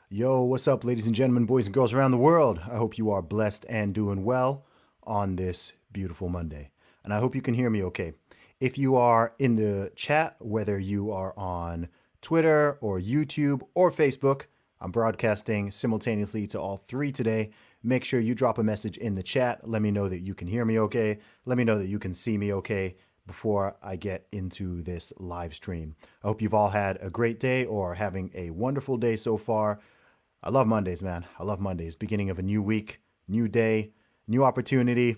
Yo, what's up, ladies and gentlemen, boys and girls around the world? I hope you are blessed and doing well on this beautiful Monday. And I hope you can hear me okay. If you are in the chat, whether you are on Twitter or YouTube or Facebook, I'm broadcasting simultaneously to all three today. Make sure you drop a message in the chat. Let me know that you can hear me okay. Let me know that you can see me okay before I get into this live stream. I hope you've all had a great day or having a wonderful day so far. I love Mondays, man. I love Mondays. Beginning of a new week, new day, new opportunity.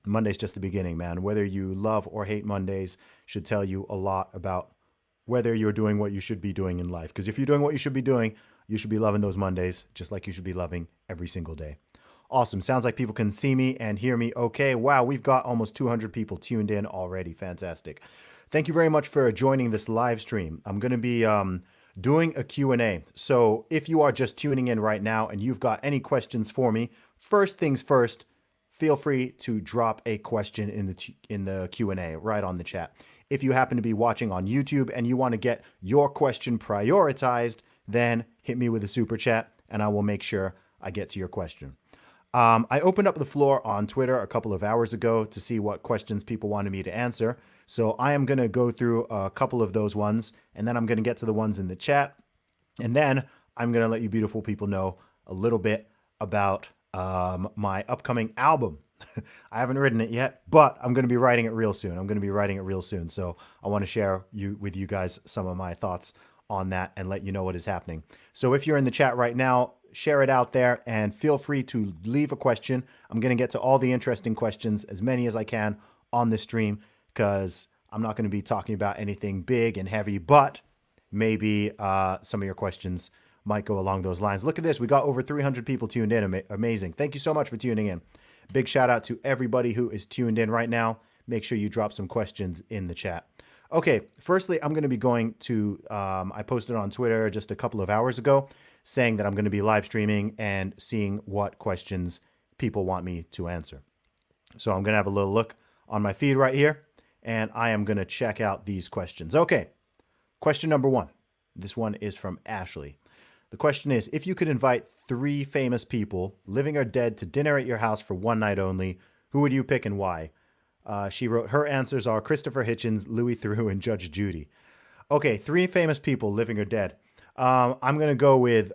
Monday's just the beginning, man. Whether you love or hate Mondays should tell you a lot about whether you're doing what you should be doing in life. Because if you're doing what you should be doing, you should be loving those Mondays, just like you should be loving every single day. Awesome. Sounds like people can see me and hear me okay. Wow, we've got almost 200 people tuned in already. Fantastic. Thank you very much for joining this live stream. I'm going to be doing a Q&A. So if you are just tuning in right now and you've got any questions for me, first things first, feel free to drop a question in the Q&A right on the chat. If you happen to be watching on YouTube and you want to get your question prioritized, then hit me with a super chat and I will make sure I get to your question. I opened up the floor on Twitter a couple of hours ago to see what questions people wanted me to answer. So I am going to go through a couple of those ones, and then I'm going to get to the ones in the chat. And then I'm going to let you beautiful people know a little bit about my upcoming album. I haven't written it yet, but I'm going to be writing it real soon. So I want to share with you guys some of my thoughts on that and let you know what is happening. So if you're in the chat right now, share it out there and feel free to leave a question. I'm going to get to all the interesting questions, as many as I can on the stream, because I'm not going to be talking about anything big and heavy, but maybe some of your questions might go along those lines. Look at this. We got over 300 people tuned in. Amazing. Thank you so much for tuning in. Big shout out to everybody who is tuned in right now. Make sure you drop some questions in the chat. Okay, firstly, I'm going to be going to, I posted on Twitter just a couple of hours ago saying that I'm going to be live streaming and seeing what questions people want me to answer. So I'm going to have a little look on my feed right here, and I am going to check out these questions. Okay, question number one. This one is from Ashley. The question is, if you could invite three famous people, living or dead, to dinner at your house for one night only, who would you pick and why? She wrote, her answers are Christopher Hitchens, Louis Theroux, and Judge Judy. Okay, three famous people, living or dead. I'm going to go with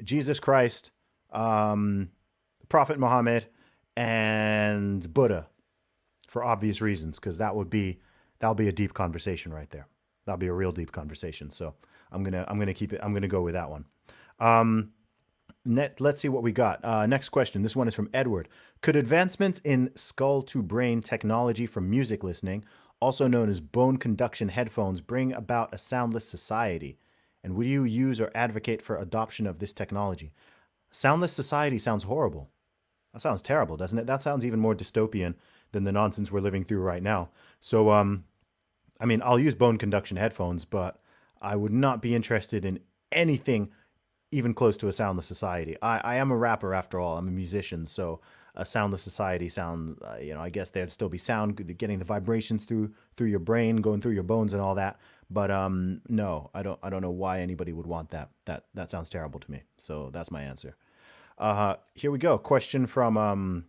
Jesus Christ, Prophet Muhammad, and Buddha, for obvious reasons, because that'll be a deep conversation right there. That'll be a real deep conversation. So I'm gonna keep it. I'm gonna go with that one. Let's see what we got. Next question. This one is from Edward. Could advancements in skull-to-brain technology for music listening, also known as bone conduction headphones, bring about a soundless society? And would you use or advocate for adoption of this technology? Soundless society sounds horrible. That sounds terrible, doesn't it? That sounds even more dystopian than the nonsense we're living through right now. So, I mean, I'll use bone conduction headphones, but I would not be interested in anything even close to a soundless society. I am a rapper after all. I'm a musician, so a soundless society sounds, I guess there'd still be sound, getting the vibrations through your brain, going through your bones and all that. But no, I don't know why anybody would want that. That sounds terrible to me. So that's my answer. Here we go. Question from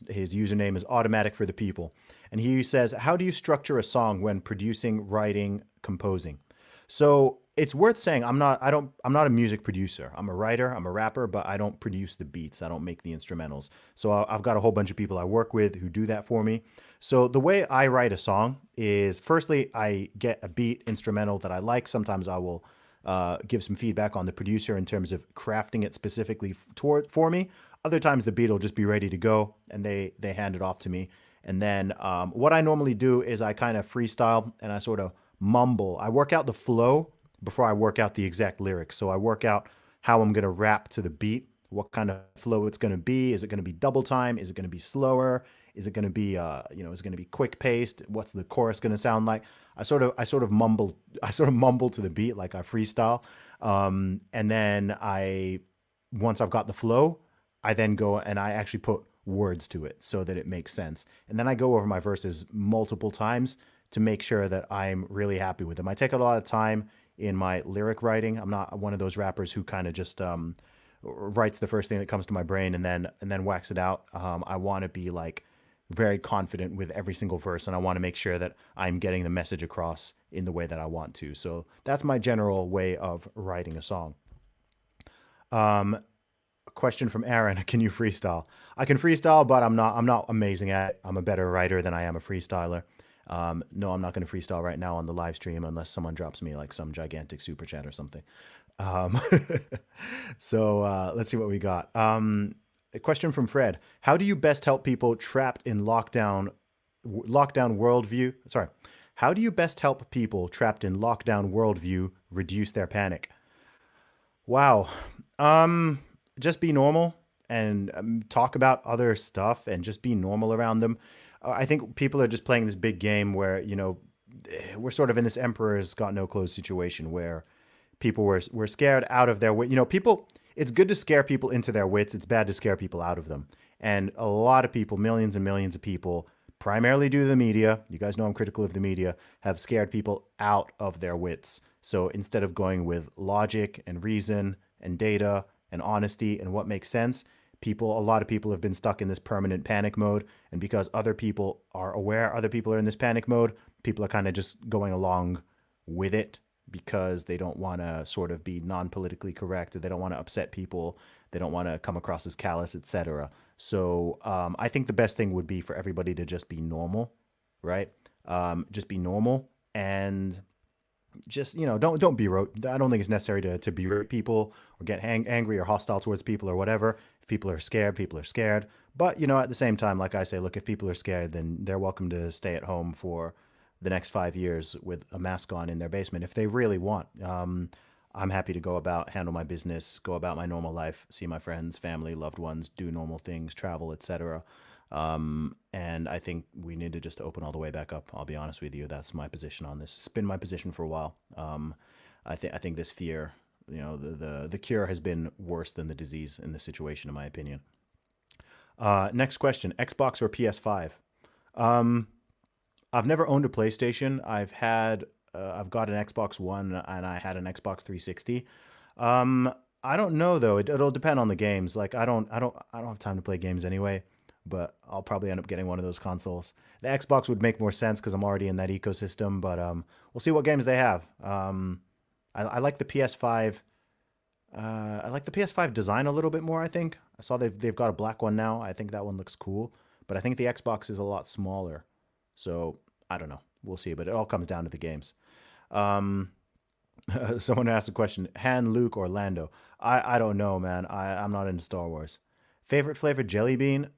his username is Automatic for the People, and he says, "How do you structure a song when producing, writing, composing?" So it's worth saying I'm not a music producer. I'm a writer, I'm a rapper, but I don't produce the beats. I don't make the instrumentals. So I've got a whole bunch of people I work with who do that for me. So the way I write a song is, firstly, I get a beat instrumental that I like. Sometimes I will give some feedback on the producer in terms of crafting it specifically for me. Other times the beat will just be ready to go and they hand it off to me. And then what I normally do is I kind of freestyle and I sort of mumble. I work out the flow before I work out the exact lyrics. So I work out how I'm going to rap to the beat, what kind of flow it's going to be. Is it going to be double time? Is it going to be slower? Is it going to be, is it going to be quick paced? What's the chorus going to sound like? I sort of mumble to the beat, like I freestyle. And then once I've got the flow, I then go and I actually put words to it so that it makes sense. And then I go over my verses multiple times to make sure that I'm really happy with them. I take a lot of time in my lyric writing. I'm not one of those rappers who kind of just writes the first thing that comes to my brain and then whacks it out. I want to be like very confident with every single verse, and I want to make sure that I'm getting the message across in the way that I want to. So that's my general way of writing a song. A question from Aaron: can you freestyle? I can freestyle, but I'm not amazing at it. I'm a better writer than I am a freestyler. No, I'm not going to freestyle right now on the live stream unless someone drops me like some gigantic super chat or something. Um, so let's see what we got. A question from Fred: how do you best help people trapped in lockdown worldview? Sorry, how do you best help people trapped in lockdown worldview reduce their panic? Wow. Um, just be normal and talk about other stuff and just be normal around them. I think people are just playing this big game where, we're sort of in this emperor's got no clothes situation where people were scared out of their wit. People, it's good to scare people into their wits. It's bad to scare people out of them. And a lot of people, millions and millions of people, primarily due to the media, you guys know I'm critical of the media, have scared people out of their wits. So instead of going with logic and reason and data and honesty and what makes sense, a lot of people have been stuck in this permanent panic mode. And because other people are aware, other people are in this panic mode, people are kind of just going along with it because they don't want to sort of be non-politically correct, or they don't want to upset people, they don't want to come across as callous, etc. So I think the best thing would be for everybody to just be normal, right? Just be normal and just don't berate. I don't think it's necessary to berate people or get angry or hostile towards people or whatever. If people are scared, people are scared. But at the same time, like I say, look, if people are scared, then they're welcome to stay at home for the next 5 years with a mask on in their basement if they really want. I'm happy to handle my business, go about my normal life, see my friends, family, loved ones, do normal things, travel, etc. And I think we need to just open all the way back up. I'll be honest with you. That's my position on this. It's been my position for a while. I think this fear, the cure has been worse than the disease in this situation, in my opinion. Next question: Xbox or PS5? Um, I've never owned a PlayStation. I've got an Xbox One and I had an Xbox 360. Um, I don't know though. It'll depend on the games. Like I don't have time to play games anyway. But I'll probably end up getting one of those consoles. The Xbox would make more sense because I'm already in that ecosystem. But we'll see what games they have. I like the PS5. I like the PS5 design a little bit more. I think I saw they've got a black one now. I think that one looks cool. But I think the Xbox is a lot smaller. So I don't know. We'll see. But it all comes down to the games. Um, Someone asked a question: Han, Luke, or Lando? I don't know, man. I'm not into Star Wars. Favorite flavor jelly bean?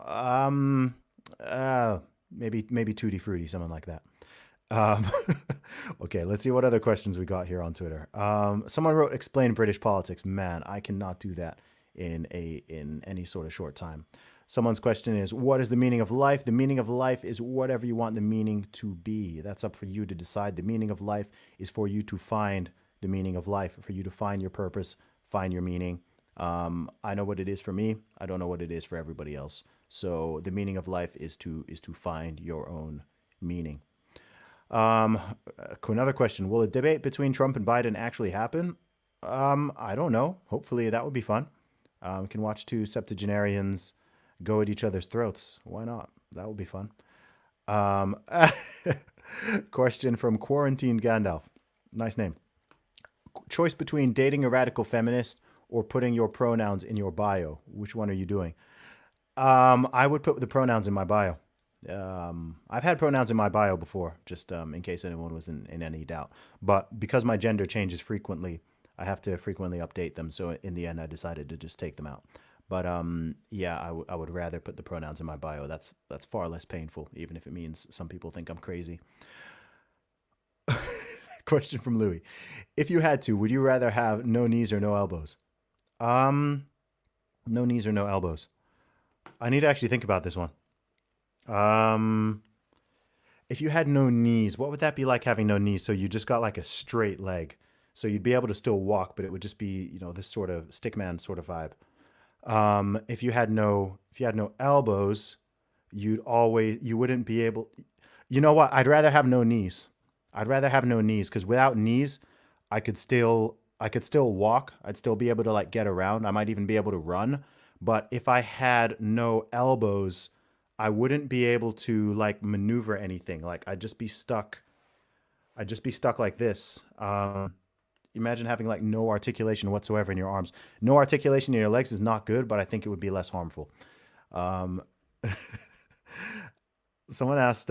Um, uh, maybe Tutti Frutti, something like that. Um, okay, let's see what other questions we got here on Twitter. Someone wrote, "Explain British politics." Man, I cannot do that in any sort of short time. Someone's question is, "What is the meaning of life?" The meaning of life is whatever you want the meaning to be. That's up for you to decide. The meaning of life is for you to find the meaning of life, for you to find your purpose, find your meaning. I know what it is for me. I don't know what it is for everybody else. So the meaning of life is to find your own meaning. Um, Another question: will a debate between Trump and Biden actually happen? I don't know. Hopefully, that would be fun. We can watch two septuagenarians go at each other's throats. Why not? That would be fun. Um, Question from Quarantine Gandalf. Nice name. Choice between dating a radical feminist or putting your pronouns in your bio. Which one are you doing? I would put the pronouns in my bio. I've had pronouns in my bio before, just in case anyone was in any doubt. But because my gender changes frequently, I have to frequently update them. So in the end, I decided to just take them out. But yeah, I would rather put the pronouns in my bio. That's far less painful, even if it means some people think I'm crazy. Question from Louis: if you had to, would you rather have no knees or no elbows? Um, no knees or no elbows. I need to actually think about this one. Um, if you had no knees, what would that be like having no knees? So you just got like a straight leg. So you'd be able to still walk, but it would just be, this sort of stickman sort of vibe. If you had no elbows, you wouldn't be able. You know what? I'd rather have no knees. I'd rather have no knees because without knees, I could still walk. I'd still be able to like get around. I might even be able to run. But if I had no elbows, I wouldn't be able to like maneuver anything. Like I'd just be stuck. I'd just be stuck like this. Imagine having like no articulation whatsoever in your arms. No articulation in your legs is not good, but I think it would be less harmful. Um, Someone asked,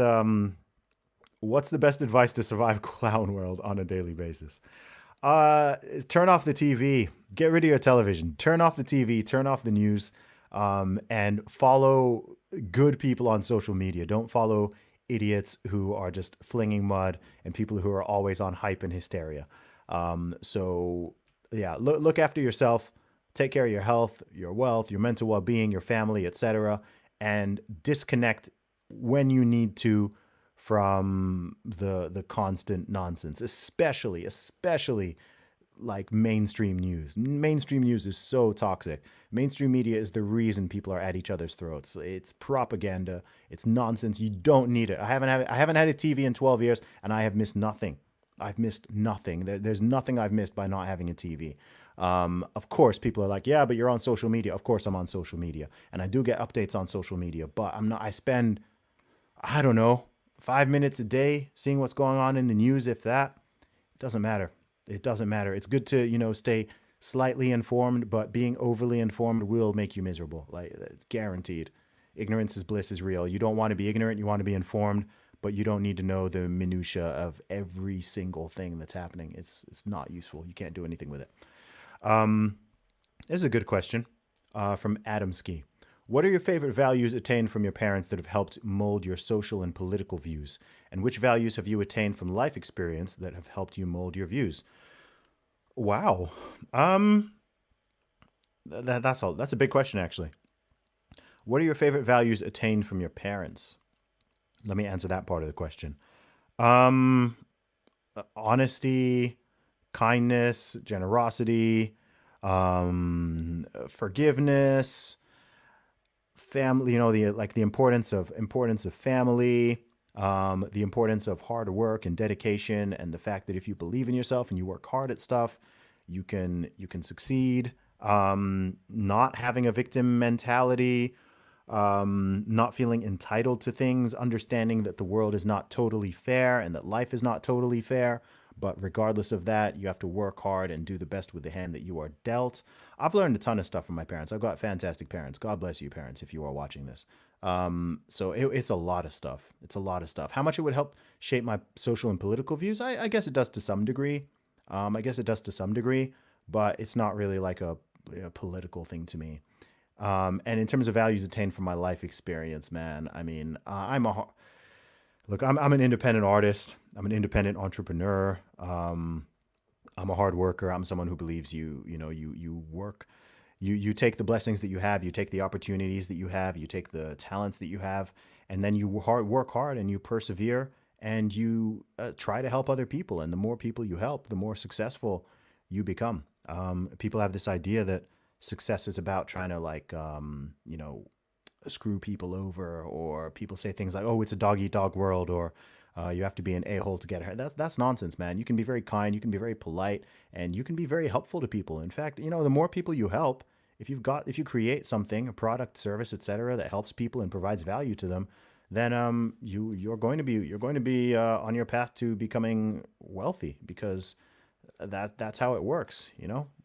"What's the best advice to survive clown world on a daily basis?" Turn off the TV. Get rid of your television. Turn off the TV. Turn off the news, and follow good people on social media. Don't follow idiots who are just flinging mud and people who are always on hype and hysteria. So yeah, look after yourself. Take care of your health, your wealth, your mental well-being, your family, etc., and disconnect when you need to from the constant nonsense, especially like mainstream news. Mainstream news is so toxic. Mainstream media is the reason people are at each other's throats. It's propaganda. It's nonsense. You don't need it. I haven't had a TV in 12 years and I have missed nothing. I've missed nothing. There's nothing I've missed by not having a TV. Of course, people are like, yeah, but you're on social media. Of course, I'm on social media, and I do get updates on social media. But I'm not. I spend, I don't know, 5 minutes a day seeing what's going on in the news. If that, it doesn't matter. It doesn't matter. It's good to stay slightly informed, but being overly informed will make you miserable. Like it's guaranteed. Ignorance is bliss is real. You don't want to be ignorant. You want to be informed, but you don't need to know the minutia of every single thing that's happening. It's not useful. You can't do anything with it. This is a good question from Adam Ski. What are your favorite values attained from your parents that have helped mold your social and political views? And which values have you attained from life experience that have helped you mold your views? Wow. Um, that's all. That's a big question, actually. What are your favorite values attained from your parents? Let me answer that part of the question. Um, Honesty, kindness, generosity, forgiveness, family. The importance of family, the importance of hard work and dedication, and the fact that if you believe in yourself and you work hard at stuff, you can succeed. Not having a victim mentality, not feeling entitled to things, understanding that the world is not totally fair and that life is not totally fair. But regardless of that, you have to work hard and do the best with the hand that you are dealt. I've learned a ton of stuff from my parents. I've got fantastic parents. God bless you, parents, if you are watching this. So it's a lot of stuff. It's a lot of stuff. How much it would help shape my social and political views? I guess it does to some degree. I guess it does to some degree, but it's not really like a political thing to me. And in terms of values attained from my life experience, man, I mean, look, I'm an independent artist. I'm an independent entrepreneur. I'm a hard worker. I'm someone who believes you work, you take the blessings that you have, you take the opportunities that you have, you take the talents that you have, and then you work hard and you persevere and you try to help other people. And the more people you help, the more successful you become. People have this idea that success is about trying to like screw people over, or people say things like, "Oh, it's a dog eat dog world," or "You have to be an a hole to get ahead." That's nonsense, man. You can be very kind, you can be very polite, and you can be very helpful to people. In fact, the more people you help, if you create something, a product, service, etc., that helps people and provides value to them, then you're going to be on your path to becoming wealthy, because that's how it works.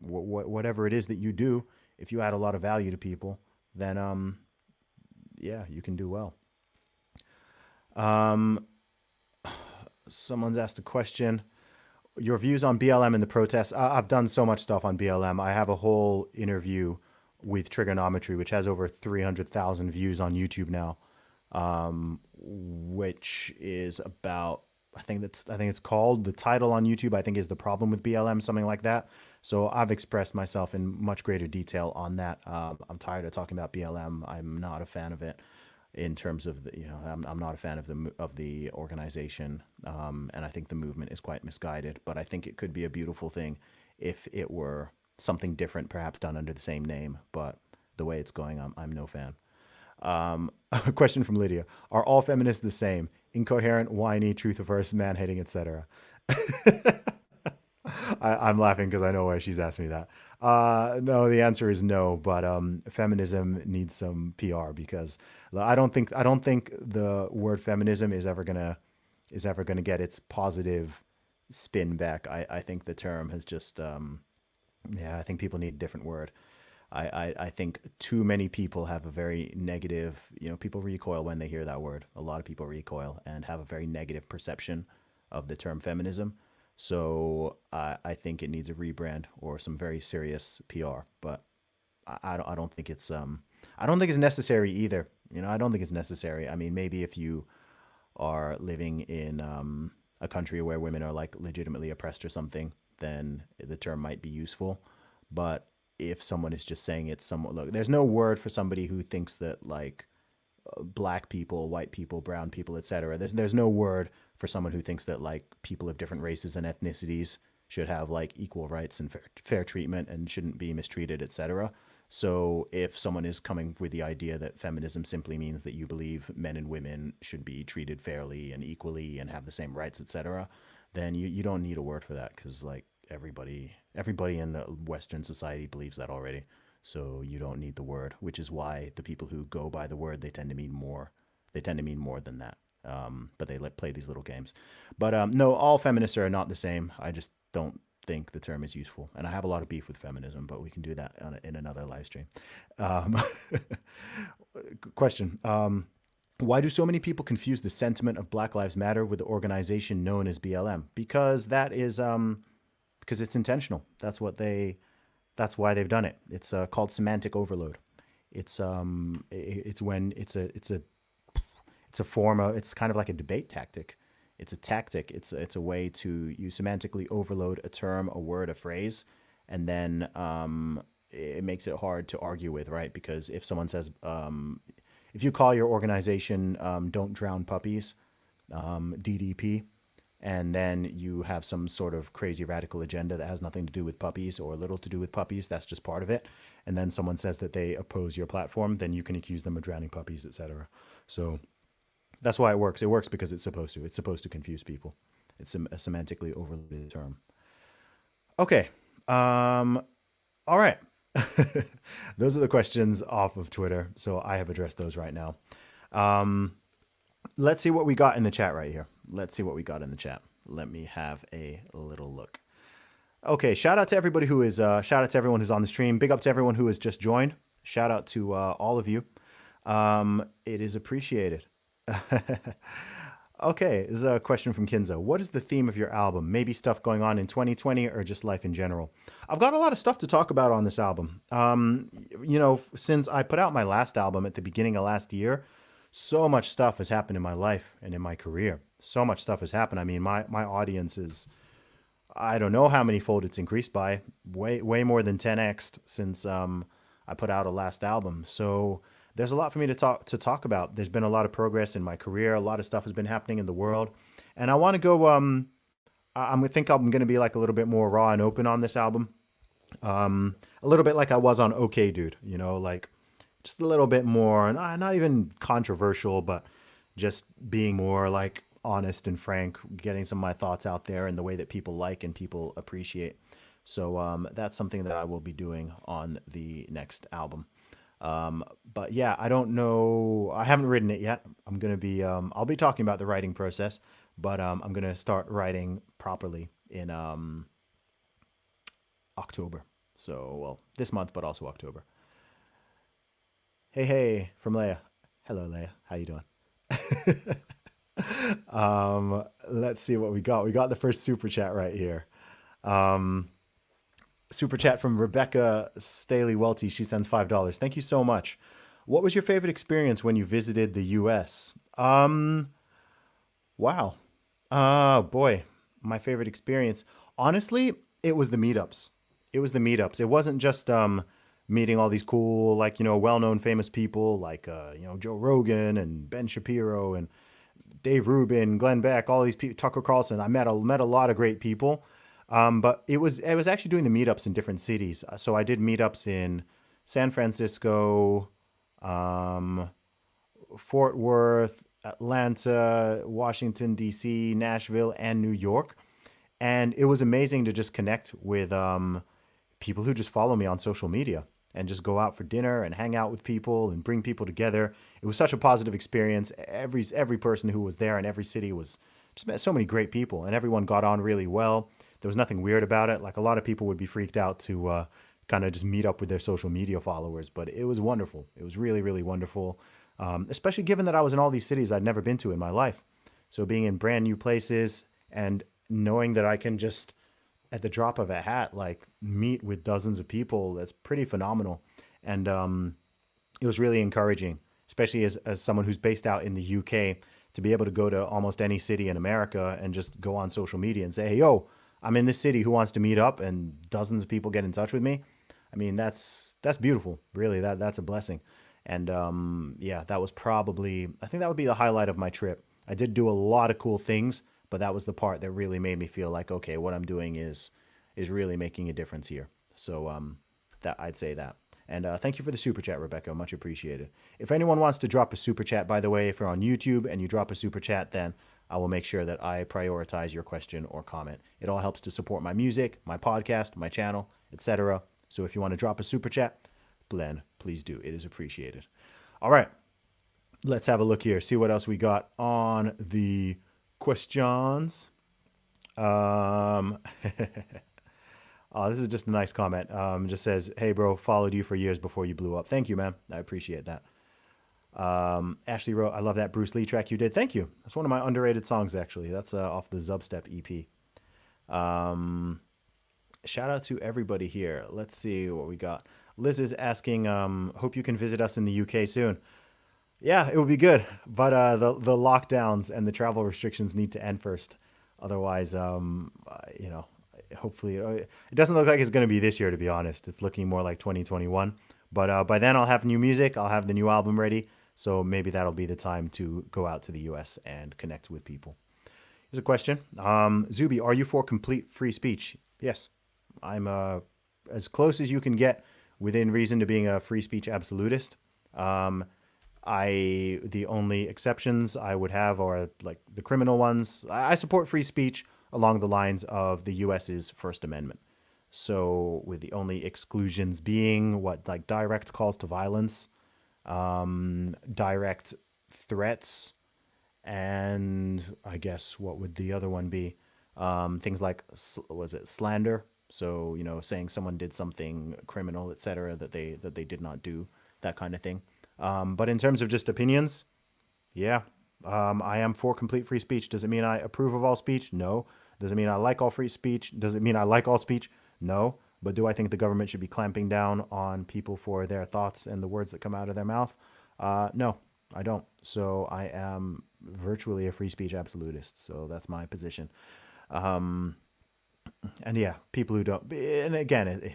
Whatever it is that you do, if you add a lot of value to people, then yeah, you can do well. Um, Someone's asked a question. Your views on BLM and the protests. I've done so much stuff on BLM. I have a whole interview with trigonometry, which has over 300,000 views on YouTube now, which is about, I think it's called, the title on YouTube, I think, is "The Problem with BLM," something like that. So I've expressed myself in much greater detail on that. I'm tired of talking about BLM. I'm not a fan of it in terms of I'm not a fan of the organization, and I think the movement is quite misguided. But I think it could be a beautiful thing if it were something different, perhaps done under the same name. But the way it's going, I'm no fan. A question from Lydia: Are all feminists the same? Incoherent, whiny, truth averse, man hating, etc. I'm laughing because I know why she's asked me that. No, the answer is no. But feminism needs some PR because I don't think the word feminism is ever gonna get its positive spin back. I think the term has just yeah. I think people need a different word. I think too many people have a very negative, people recoil when they hear that word. A lot of people recoil and have a very negative perception of the term feminism. So I think it needs a rebrand or some very serious PR. But I don't think it's necessary either. I don't think it's necessary. I mean, maybe if you are living in a country where women are like legitimately oppressed or something, then the term might be useful. But if someone is just saying it's somewhat, look, there's no word for somebody who thinks that like black people, white people, brown people, etc. There's no word for someone who thinks that like people of different races and ethnicities should have like equal rights and fair treatment and shouldn't be mistreated, etc. So if someone is coming with the idea that feminism simply means that you believe men and women should be treated fairly and equally and have the same rights, etc., then you don't need a word for that because like everybody in the Western society believes that already. So you don't need the word, which is why the people who go by the word they tend to mean more. They tend to mean more than that. But they play these little games. But no, all feminists are not the same. I just don't think the term is useful, and I have a lot of beef with feminism. But we can do that in another live stream. Um, question: why do so many people confuse the sentiment of Black Lives Matter with the organization known as BLM? Because it's intentional. That's why they've done it. It's called semantic overload. It's when it's a form of, it's kind of like a debate tactic. It's a tactic. It's a way to you semantically overload a term, a word, a phrase, and then it makes it hard to argue with, right? Because if someone says, if you call your organization "Don't Drown Puppies," DDP, and then you have some sort of crazy radical agenda that has nothing to do with puppies or little to do with puppies, that's just part of it. And then someone says that they oppose your platform, then you can accuse them of drowning puppies, etc. So that's why it works. It works because it's supposed to. It's supposed to confuse people. It's a semantically overloaded term. Okay. All right. Those are the questions off of Twitter. So I have addressed those right now. Um, let's see what we got in the chat right here. Let's see what we got in the chat. Let me have a little look. Okay, shout out to everybody who is shout out to everyone who's on the stream. Big up to everyone who has just joined. Shout out to all of you. It is appreciated. Okay, this is a question from Kinzo. What is the theme of your album? Maybe stuff going on in 2020 or just life in general? I've got a lot of stuff to talk about on this album. Since I put out my last album at the beginning of last year, so much stuff has happened in my life and in my career. So much stuff has happened. I mean, my audience is, I don't know how many fold it's increased by, way more than 10x since I put out a last album. So there's a lot for me to talk about. There's been a lot of progress in my career. A lot of stuff has been happening in the world, and I want to go. I think I'm going to be like a little bit more raw and open on this album. A little bit like I was on OK Dude. Like just a little bit more, not even controversial, but just being more like honest and frank, getting some of my thoughts out there in the way that people like and people appreciate. So that's something that I will be doing on the next album. But yeah, I don't know. I haven't written it yet. I'll be talking about the writing process, but I'm gonna start writing properly in October. So, well, this month, but also October. Hey, from Leia. Hello, Leia. How you doing? Let's see what we got. We got the first super chat right here. Um, Super chat from Rebecca Staley Welty. She sends $5. Thank you so much. What was your favorite experience when you visited the U.S.? Wow. Boy, my favorite experience. Honestly, it was the meetups. It was the meetups. It wasn't just meeting all these cool, like, well-known famous people like Joe Rogan and Ben Shapiro and Dave Rubin, Glenn Beck, all these people, Tucker Carlson. I met a lot of great people. But it was actually doing the meetups in different cities. So I did meetups in San Francisco, um, Fort Worth, Atlanta, Washington D.C., Nashville, and New York. And it was amazing to just connect with people who just follow me on social media and just go out for dinner and hang out with people and bring people together. It was such a positive experience. Every person who was there in every city was just met so many great people, and everyone got on really well. There was nothing weird about it. Like a lot of people would be freaked out to kind of just meet up with their social media followers, but it was wonderful. It was really, really wonderful, especially given that I was in all these cities I'd never been to in my life. So being in brand new places and knowing that I can just at the drop of a hat, like meet with dozens of people, that's pretty phenomenal. And it was really encouraging, especially as someone who's based out in the UK, to be able to go to almost any city in America and just go on social media and say, hey, yo, I'm in this city, who wants to meet up? And dozens of people get in touch with me. I mean, that's beautiful. Really, that's a blessing. And yeah, that was probably, I think that would be the highlight of my trip. I did do a lot of cool things, but that was the part that really made me feel like, okay, what I'm doing is really making a difference here. So that I'd say that. And thank you for the super chat, Rebecca. Much appreciated. If anyone wants to drop a super chat, by the way, if you're on YouTube and you drop a super chat, then I will make sure that I prioritize your question or comment. It all helps to support my music, my podcast, my channel, etc. So if you want to drop a super chat, then please do. It is appreciated. All right, let's have a look here. See what else we got on the questions. Um, oh, this is just a nice comment. Just says, "Hey, bro, followed you for years before you blew up." Thank you, man. I appreciate that. Ashley wrote, "I love that Bruce Lee track you did." Thank you. That's one of my underrated songs, actually. That's off the Zubstep EP. Um, Shout out to everybody here. Let's see what we got. Liz is asking, "Hope you can visit us in the UK soon." Yeah, it would be good, but the lockdowns and the travel restrictions need to end first. Otherwise, you know, hopefully it doesn't look like it's going to be this year. To be honest, it's looking more like 2021. But by then, I'll have new music. I'll have the new album ready. So maybe that'll be the time to go out to the U.S. and connect with people. Here's a question. Zuby, are you for complete free speech? Yes, I'm as close as you can get within reason to being a free speech absolutist. Um, the only exceptions I would have are like the criminal ones. I support free speech along the lines of the U.S.'s First Amendment. So with the only exclusions being what like direct calls to violence, direct threats, and I guess what would the other one be? Things like was it slander? So saying someone did something criminal, etc., that they did not do, that kind of thing. But in terms of just opinions, yeah, I am for complete free speech. Does it mean I approve of all speech? No. Does it mean I like all free speech? Does it mean I like all speech? No. But do I think the government should be clamping down on people for their thoughts and the words that come out of their mouth? No, I don't. So I am virtually a free speech absolutist. So that's my position. Um, and yeah, people who don't, and again,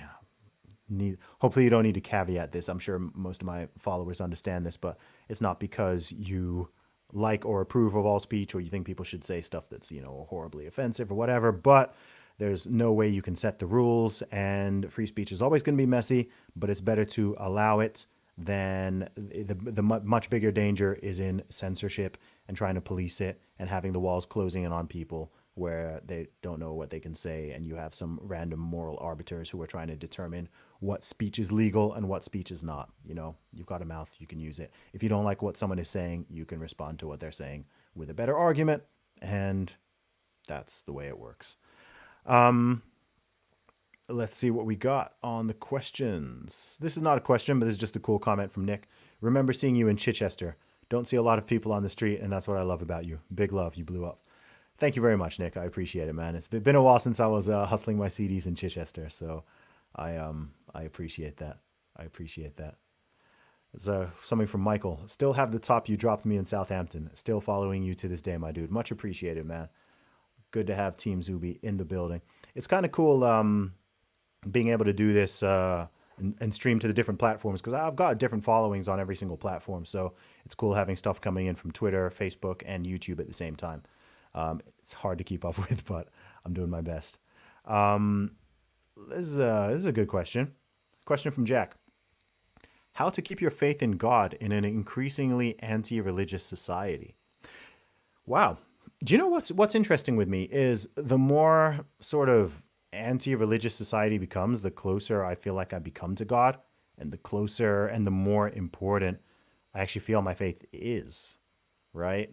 hopefully you don't need to caveat this. I'm sure most of my followers understand this, but it's not because you like or approve of all speech or you think people should say stuff that's horribly offensive or whatever, but there's no way you can set the rules, and free speech is always going to be messy, but it's better to allow it than the much bigger danger is in censorship and trying to police it and having the walls closing in on people where they don't know what they can say, and you have some random moral arbiters who are trying to determine what speech is legal and what speech is not. You've got a mouth, you can use it. If you don't like what someone is saying, you can respond to what they're saying with a better argument, and that's the way it works. Let's see what we got on the questions. This is not a question, but this is just a cool comment from Nick. Remember seeing you in Chichester. Don't see a lot of people on the street, and that's what I love about you. Big love, you blew up. Thank you very much, Nick. I appreciate it, man. It's been a while since I was hustling my CDs in Chichester, so I appreciate that. I appreciate that. It's something from Michael. Still have the top you dropped me in Southampton. Still following you to this day, my dude. Much appreciated, man. Good to have Team Zuby in the building. It's kind of cool being able to do this and stream to the different platforms, because I've got different followings on every single platform. So it's cool having stuff coming in from Twitter, Facebook, and YouTube at the same time. It's hard to keep up with, but I'm doing my best. This is a good question. Question from Jack. How to keep your faith in God in an increasingly anti-religious society? Wow. Do you know what's interesting with me is the more sort of anti-religious society becomes, the closer I feel like I become to God, and the closer and the more important I actually feel my faith is, right?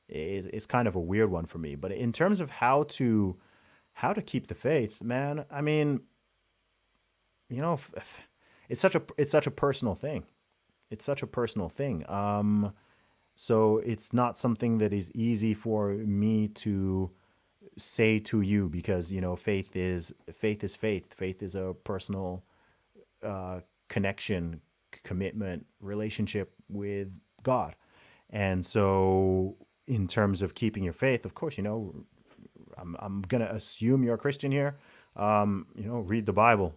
It's kind of a weird one for me, but in terms of how to keep the faith, man, I mean, it's such a personal thing. It's such a personal thing. So it's not something that is easy for me to say to you because faith is faith. Faith is a personal connection, commitment, relationship with God. And so, in terms of keeping your faith, of course, I'm gonna assume you're a Christian here. Read the Bible,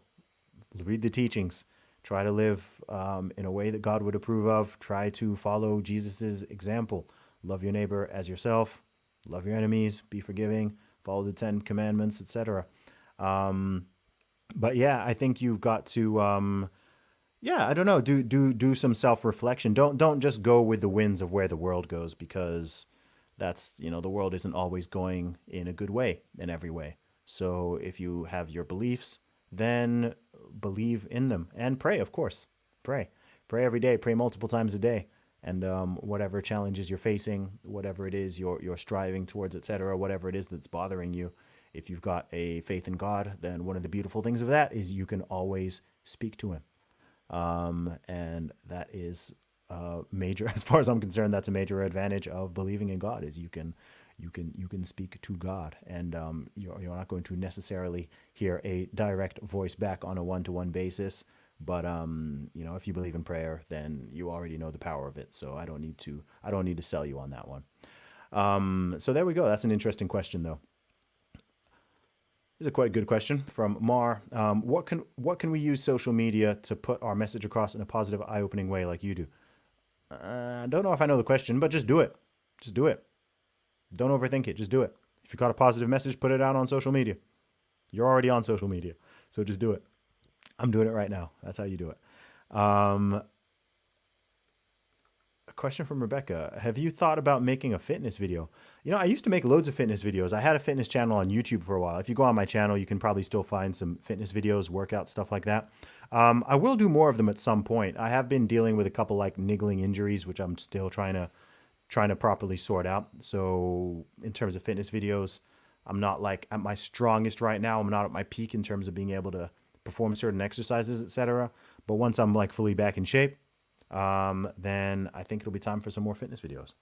read the teachings, try to live in a way that God would approve of. Try to follow Jesus's example. Love your neighbor as yourself. Love your enemies. Be forgiving. Follow the Ten Commandments, etc. But yeah, I think you've got to yeah, I don't know, do some self-reflection. Don't just go with the winds of where the world goes, because the world isn't always going in a good way in every way. So if you have your beliefs, then believe in them and pray, of course. Pray. Pray every day, pray multiple times a day. And whatever challenges you're facing, whatever it is you're striving towards, etc., whatever it is that's bothering you, if you've got a faith in God, then one of the beautiful things of that is you can always speak to Him. And that is major, as far as I'm concerned. That's a major advantage of believing in God, is you can speak to God, and you're not going to necessarily hear a direct voice back on a one-to-one basis. But if you believe in prayer, then you already know the power of it. So I don't need to sell you on that one. So there we go. That's an interesting question, though. This is a quite good question from Mar. What can we use social media to put our message across in a positive, eye-opening way like you do? I don't know if I know the question, but just do it. Just do it. Don't overthink it. Just do it. If you've got a positive message, put it out on social media. You're already on social media, so just do it. I'm doing it right now. That's how you do it. Um, a question from Rebecca. Have you thought about making a fitness video? I used to make loads of fitness videos. I had a fitness channel on YouTube for a while. If you go on my channel, you can probably still find some fitness videos, workout stuff like that. I will do more of them at some point. I have been dealing with a couple like niggling injuries, which I'm still trying to properly sort out. So in terms of fitness videos, I'm not like at my strongest right now. I'm not at my peak in terms of being able to perform certain exercises, etc. But once I'm like fully back in shape, then I think it'll be time for some more fitness videos.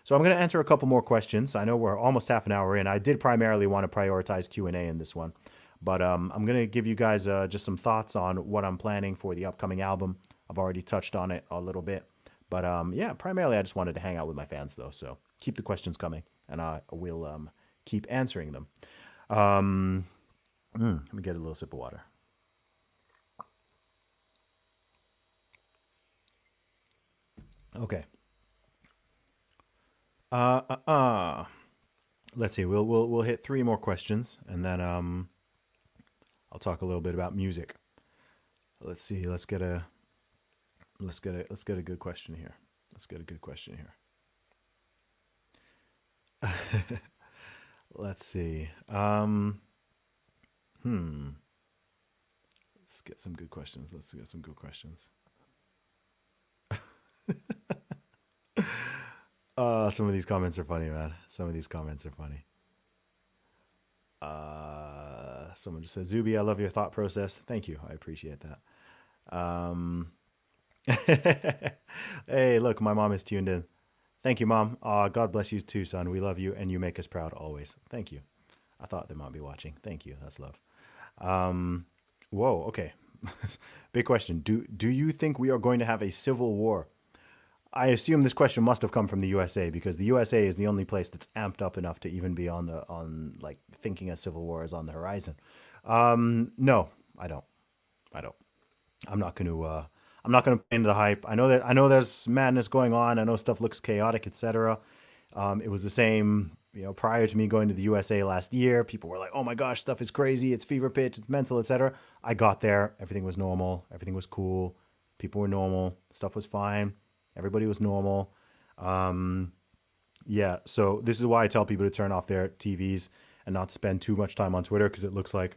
So I'm going to answer a couple more questions. I know we're almost half an hour in. I did primarily want to prioritize Q&A in this one, but I'm going to give you guys just some thoughts on what I'm planning for the upcoming album. I've already touched on it a little bit, but yeah, primarily I just wanted to hang out with my fans though. So keep the questions coming, and I will keep answering them. Um, Let me get a little sip of water. Okay. Uh, uh, uh. Let's see. We'll hit three more questions, and then I'll talk a little bit about music. Let's see. Let's get a good question here. Let's get a good question here. Let's see. Hmm. Let's get some good questions. Let's get some good questions. Some of these comments are funny, man. Some of these comments are funny. Someone just said, Zuby, I love your thought process. Thank you. I appreciate that. Hey, look, my mom is tuned in. Thank you, Mom. God bless you too, son. We love you, and you make us proud always. Thank you. I thought they might be watching. Thank you. That's love. Um, Whoa. Okay. Big question. Do you think we are going to have a civil war? I assume this question must have come from the USA, because the USA is the only place that's amped up enough to even be on like thinking a civil war is on the horizon. No, I don't. I don't. I'm not going to. I'm not going to play into the hype. I know there's madness going on. I know stuff looks chaotic, etc. It was the same, prior to me going to the USA last year. People were like, "Oh my gosh, stuff is crazy. It's fever pitch. It's mental, etc." I got there. Everything was normal. Everything was cool. People were normal. Stuff was fine. Everybody was normal. Um, Yeah, so this is why I tell people to turn off their TVs and not spend too much time on Twitter because it looks like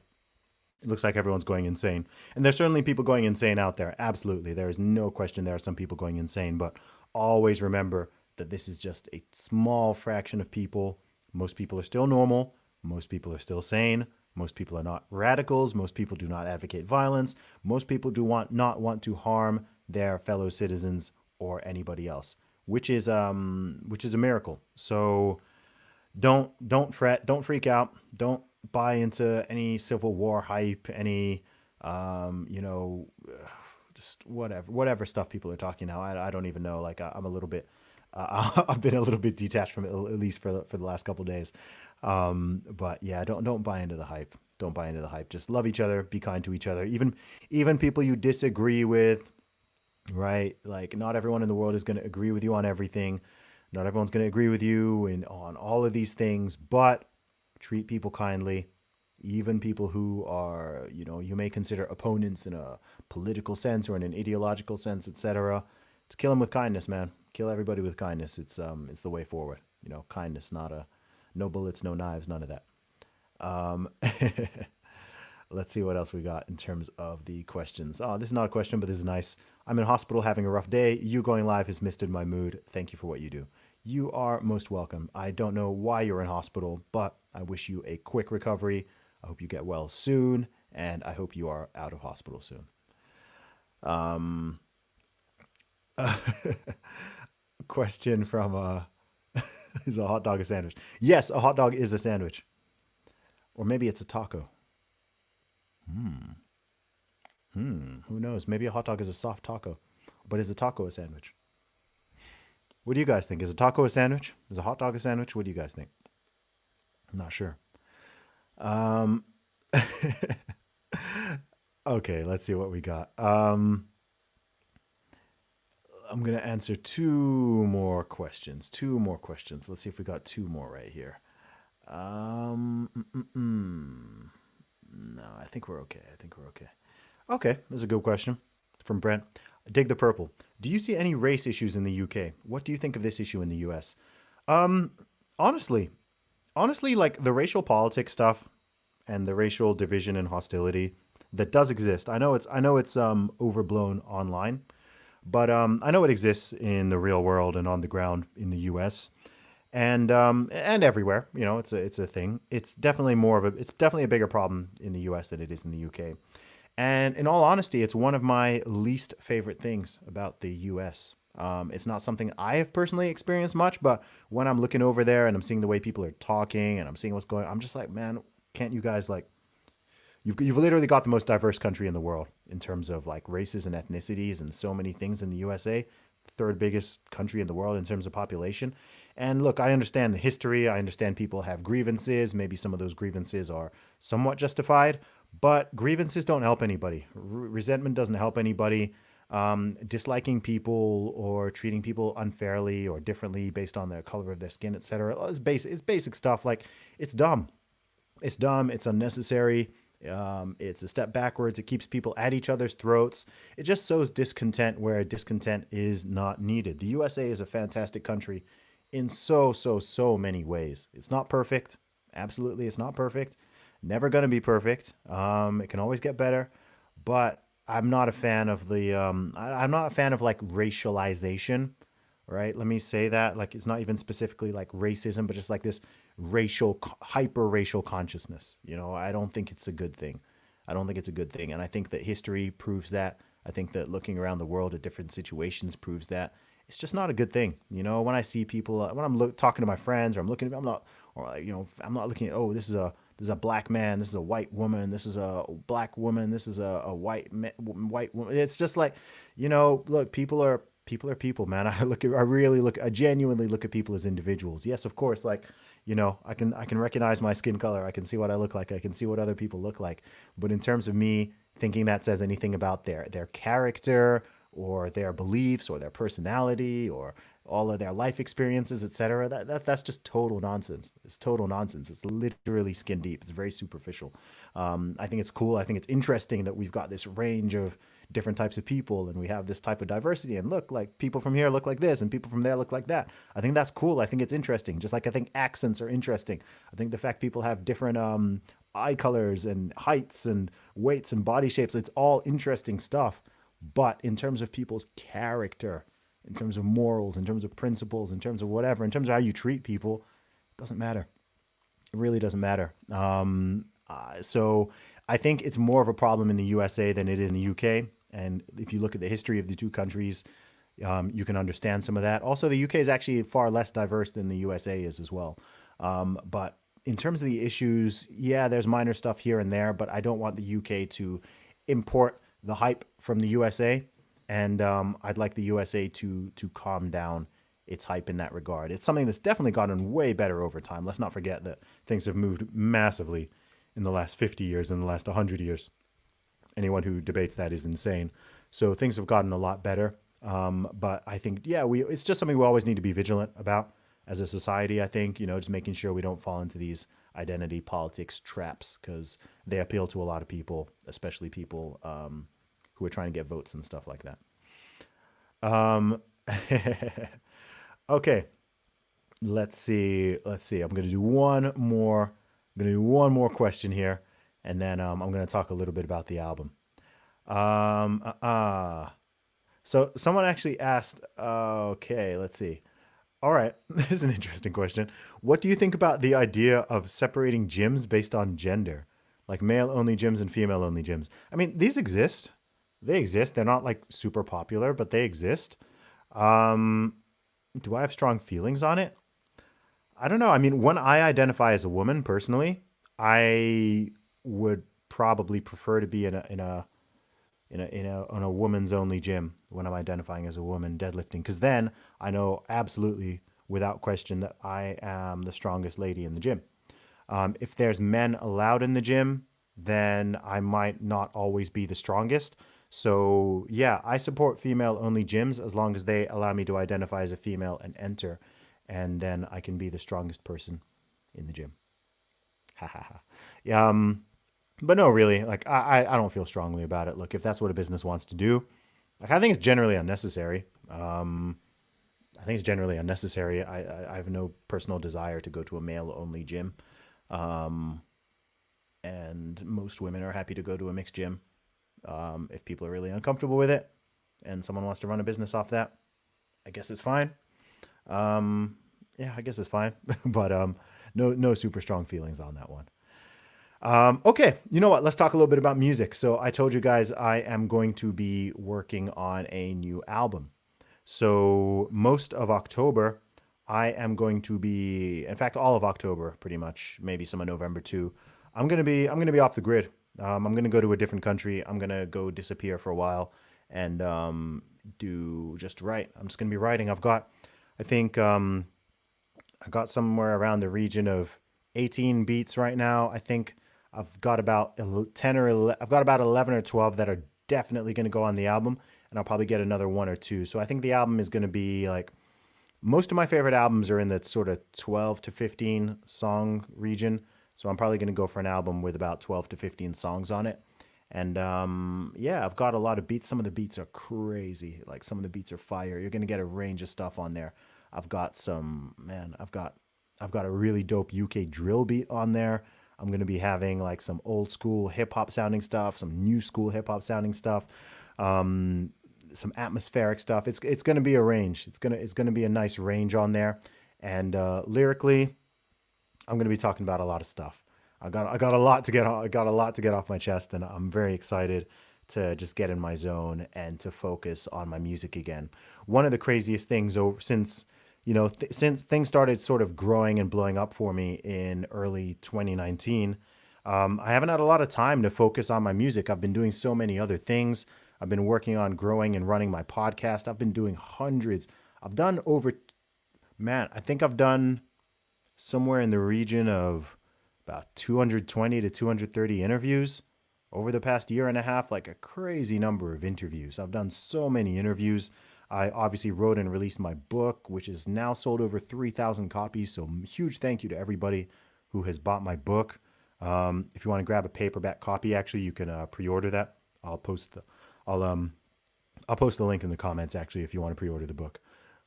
everyone's going insane. And there's certainly people going insane out there. Absolutely. There is no question there are some people going insane, but always remember that this is just a small fraction of people. Most people are still normal. Most people are still sane. Most people are not radicals. Most people do not advocate violence. Most people do not want to harm their fellow citizens or anybody else, which is a miracle. So don't fret, don't freak out, don't buy into any civil war hype, any you know just whatever stuff people are talking now. I don't even know. Like I'm a little bit I've been a little bit detached from it, at least for the last couple of days. But yeah, don't buy into the hype. Don't buy into the hype. Just love each other, be kind to each other. Even people you disagree with, right? Like not everyone in the world is going to agree with you on everything. Not everyone's going to agree with you on all of these things, but treat people kindly, even people who are, you may consider opponents in a political sense or in an ideological sense, etc. Just kill them with kindness, man. Kill everybody with kindness. It's the way forward. Kindness, not a no bullets, no knives, none of that. Um, Let's see what else we got in terms of the questions. Oh, this is not a question, but this is nice. I'm in hospital having a rough day. You going live has misted my mood. Thank you for what you do. You are most welcome. I don't know why you're in hospital, but I wish you a quick recovery. I hope you get well soon, and I hope you are out of hospital soon. Um, Question from is a hot dog a sandwich? Yes, a hot dog is a sandwich, or maybe it's a taco. Who knows? Maybe a hot dog is a soft taco, but is a taco a sandwich? What do you guys think? Is a taco a sandwich? Is a hot dog a sandwich? What do you guys think? I'm not sure. Um, okay, let's see what we got. I'm gonna answer two more questions. Two more questions. Let's see if we got two more right here. No, I think we're okay. I think we're okay. Okay, that's a good question from Brent. Dig the purple. Do you see any race issues in the UK? What do you think of this issue in the US? Um, honestly, honestly, like the racial politics stuff and the racial division and hostility that does exist. I know it's overblown online, but I know it exists in the real world and on the ground in the U.S. and everywhere. It's a thing. It's definitely a bigger problem in the U.S. than it is in the U.K. And in all honesty, it's one of my least favorite things about the US. It's not something I have personally experienced much, but when I'm looking over there and I'm seeing the way people are talking and I'm seeing what's going on, I'm just like, man, can't you guys like, you've literally got the most diverse country in the world in terms of like races and ethnicities and so many things in the USA, third biggest country in the world in terms of population. And look, I understand the history. I understand people have grievances. Maybe some of those grievances are somewhat justified, but grievances don't help anybody. Resentment doesn't help anybody. Disliking people or treating people unfairly or differently based on the color of their skin, etc. It's basic stuff. Like it's dumb. It's dumb. It's unnecessary. It's a step backwards. It keeps people at each other's throats. It just sows discontent where discontent is not needed. The USA is a fantastic country in so many ways. It's not perfect. Absolutely, it's not perfect. Never going to be perfect. It can always get better, but I'm not a fan of I'm not a fan of like racialization, right? Let me say that. Like, it's not even specifically like racism, but just like this hyper racial consciousness. I don't think it's a good thing. I don't think it's a good thing. And I think that history proves that. I think that looking around the world at different situations proves that it's just not a good thing. When I see people, when talking to my friends or I'm not, or like, I'm not looking at, oh, this is a black man, this is a white woman, this is a black woman, this is a white woman. It's just like, look, people are people, man. I genuinely look at people as individuals. Yes, of course, like, I can recognize my skin color. I can see what I look like. I can see what other people look like. But in terms of me thinking that says anything about their character or their beliefs or their personality all of their life experiences, etc. That's just total nonsense. It's total nonsense. It's literally skin deep. It's very superficial. I think it's cool. I think it's interesting that we've got this range of different types of people and we have this type of diversity. And look, like people from here look like this and people from there look like that. I think that's cool. I think it's interesting. Just like I think accents are interesting. I think the fact people have different eye colors and heights and weights and body shapes, it's all interesting stuff. But in terms of people's character, in terms of morals, in terms of principles, in terms of whatever, in terms of how you treat people, it doesn't matter. It really doesn't matter. So I think it's more of a problem in the USA than it is in the UK. And if you look at the history of the two countries, you can understand some of that. Also, the UK is actually far less diverse than the USA is as well. But in terms of the issues, yeah, there's minor stuff here and there, but I don't want the UK to import the hype from the USA, and I'd like the USA to calm down its hype in that regard. It's something that's definitely gotten way better over time. Let's not forget that things have moved massively in the last 50 years, in the last 100 years. Anyone who debates that is insane. So things have gotten a lot better. But I think, yeah, it's just something we always need to be vigilant about as a society. I think, just making sure we don't fall into these identity politics traps because they appeal to a lot of people, especially people who are trying to get votes and stuff like that. Um, okay, let's see. I'm gonna do one more. I'm gonna do one more question here, and then I'm gonna talk a little bit about the album. Um, uh, uh. So someone actually asked. Okay, let's see. All right, this is an interesting question. What do you think about the idea of separating gyms based on gender, like male only gyms and female only gyms? I mean, these exist. They exist. They're not like super popular, but they exist. Um, do I have strong feelings on it? I don't know. I mean, when I identify as a woman personally, I would probably prefer to be in a woman's only gym when I'm identifying as a woman deadlifting, because then I know absolutely without question that I am the strongest lady in the gym. If there's men allowed in the gym, then I might not always be the strongest. So yeah, I support female only gyms as long as they allow me to identify as a female and enter, and then I can be the strongest person in the gym. Ha ha ha. Yeah, but no, really, like I don't feel strongly about it. Look, if that's what a business wants to do, like I think it's generally unnecessary. I think it's generally unnecessary. I have no personal desire to go to a male only gym. Um, and most women are happy to go to a mixed gym. If people are really uncomfortable with it and someone wants to run a business off that, I guess it's fine. Um, yeah, I guess it's fine. But no super strong feelings on that one. Okay, you know what? Let's talk a little bit about music. So I told you guys I am going to be working on a new album. So most of October, I am going to be, in fact, all of October, pretty much, maybe some of November too. I'm gonna be off the grid. I'm gonna go to a different country. I'm gonna go disappear for a while and do just write. I'm just gonna be writing. I think, I got somewhere around the region of 18 beats right now. I think I've got about 10 or 11, I've got about 11 or 12 that are definitely going to go on the album, and I'll probably get another one or two. So I think the album is going to be like most of my favorite albums are in that sort of 12 to 15 song region. So I'm probably going to go for an album with about 12 to 15 songs on it. And yeah, I've got a lot of beats. Some of the beats are crazy. Like some of the beats are fire. You're going to get a range of stuff on there. I've got some, man, I've got a really dope UK drill beat on there. I'm going to be having like some old school hip hop sounding stuff, some new school hip hop sounding stuff, um, some atmospheric stuff. It's going to be a range. It's going to be a nice range on there. And lyrically, I'm going to be talking about a lot of stuff. I got a lot to get I got a lot to get off my chest, and I'm very excited to just get in my zone and to focus on my music again. One of the craziest things over since since things started sort of growing and blowing up for me in early 2019, I haven't had a lot of time to focus on my music. I've been doing so many other things. I've been working on growing and running my podcast. I've been doing hundreds. I've done over, man, I think I've done somewhere in the region of about 220 to 230 interviews over the past year and a half, like a crazy number of interviews. I've done so many interviews. I obviously wrote and released my book, which is now sold over 3,000 copies. So huge thank you to everybody who has bought my book. If you want to grab a paperback copy, actually, you can pre-order that. I'll post the, I'll I'll post the link in the comments. Actually, if you want to pre-order the book,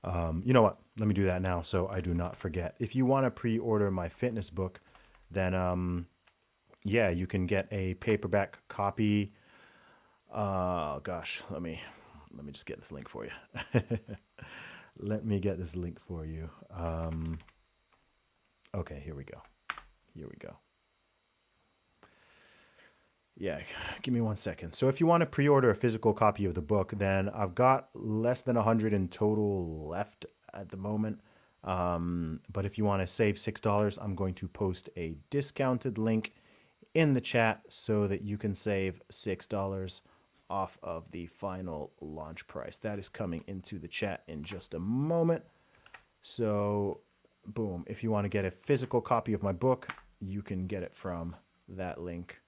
you know what? Let me do that now, so I do not forget. If you want to pre-order my fitness book, then yeah, you can get a paperback copy. Oh gosh, let me just get this link for you. Let me get this link for you. Okay, here we go. Here we go. Yeah, give me 1 second. So if you want to pre-order a physical copy of the book, then I've got less than 100 in total left at the moment. But if you want to save $6, I'm going to post a discounted link in the chat so that you can save $6 off of the final launch price. That is coming into the chat in just a moment. So boom, if you want to get a physical copy of my book, you can get it from that link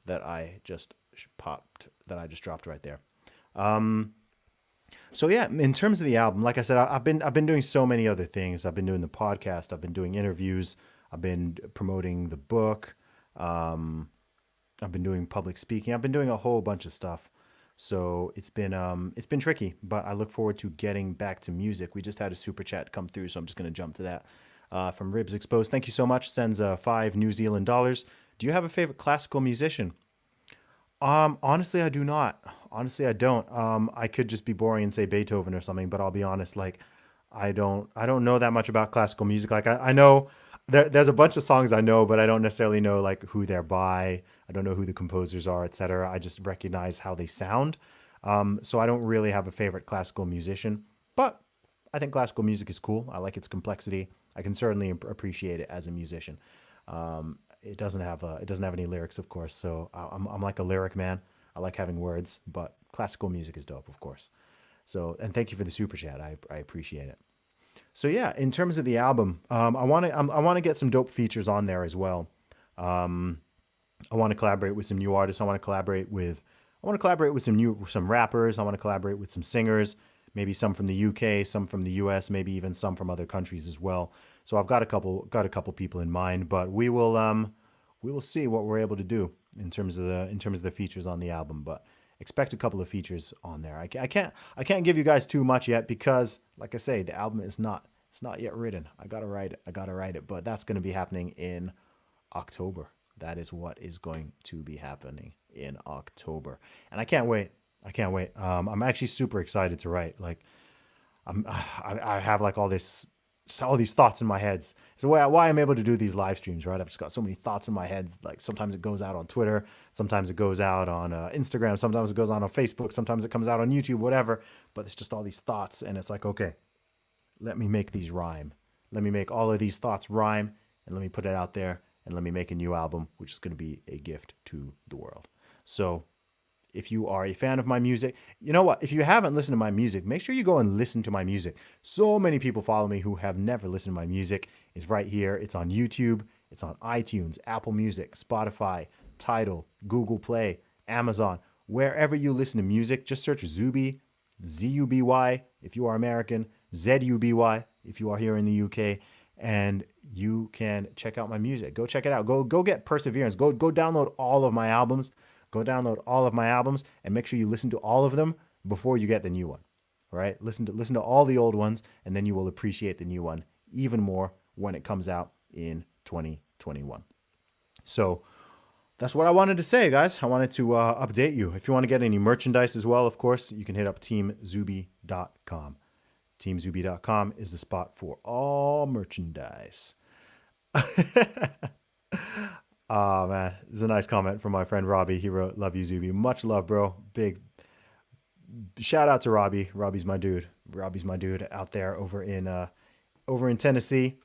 that I just dropped right there. So yeah, in terms of the album, like I said, I've been doing so many other things. I've been doing the podcast, I've been doing interviews, I've been promoting the book, I've been doing public speaking, I've been doing a whole bunch of stuff. So it's been tricky, but I look forward to getting back to music. We just had a super chat come through, so I'm just going to jump to that. From Ribs Exposed, thank you so much. Sends $5 New Zealand dollars. Do you have a favorite classical musician? Honestly, I do not. Honestly, I don't. I could just be boring and say Beethoven or something, but I'll be honest, like I don't know that much about classical music. Like I know there's a bunch of songs I know, but I don't necessarily know like who they're by. I don't know who the composers are, etc. I just recognize how they sound. So I don't really have a favorite classical musician, but I think classical music is cool. I like its complexity. I can certainly appreciate it as a musician. It doesn't have any lyrics, of course. So I'm like a lyric man. I like having words, but classical music is dope, of course. So, and thank you for the super chat. I appreciate it. So yeah, in terms of the album, I want to get some dope features on there as well. I want to collaborate with some new artists. I want to collaborate with some rappers. I want to collaborate with some singers, maybe some from the UK, some from the US, maybe even some from other countries as well. So I've got a couple people in mind, but we will see what we're able to do in terms of the features on the album. But expect a couple of features on there. I can't give you guys too much yet because, like I say, the album is not it's not yet written. I gotta write it, but that's going to be happening in October. That is what is going to be happening in October, and I can't wait. I can't wait. I'm actually super excited to write. Like I have like all these thoughts in my head. So why I'm able to do these live streams, right? I've just got so many thoughts in my head. Like sometimes it goes out on Twitter, sometimes it goes out on Instagram, sometimes it goes out on Facebook, sometimes it comes out on YouTube, whatever. But it's just all these thoughts, and it's like, okay, let me make these rhyme. Let me make all of these thoughts rhyme, and let me put it out there, and let me make a new album, which is going to be a gift to the world. So if you are a fan of my music, you know what? If you haven't listened to my music, make sure you go and listen to my music. So many people follow me who have never listened to my music. It's right here. It's on YouTube. It's on iTunes, Apple Music, Spotify, Tidal, Google Play, Amazon. Wherever you listen to music, just search Zuby, Zuby, if you are American, Zuby, if you are here in the UK, and you can check out my music. Go check it out. Go get Perseverance. Go download all of my albums. Go download all of my albums and make sure you listen to all of them before you get the new one. All right? Listen to all the old ones, and then you will appreciate the new one even more when it comes out in 2021. So that's what I wanted to say, guys. I wanted to update you. If you want to get any merchandise as well, of course, you can hit up teamzuby.com. Teamzuby.com is the spot for all merchandise. Oh man, this is a nice comment from my friend Robbie. He wrote, "Love you, Zuby. Much love, bro. Big shout out to Robbie. Robbie's my dude. Robbie's my dude out there over in Tennessee.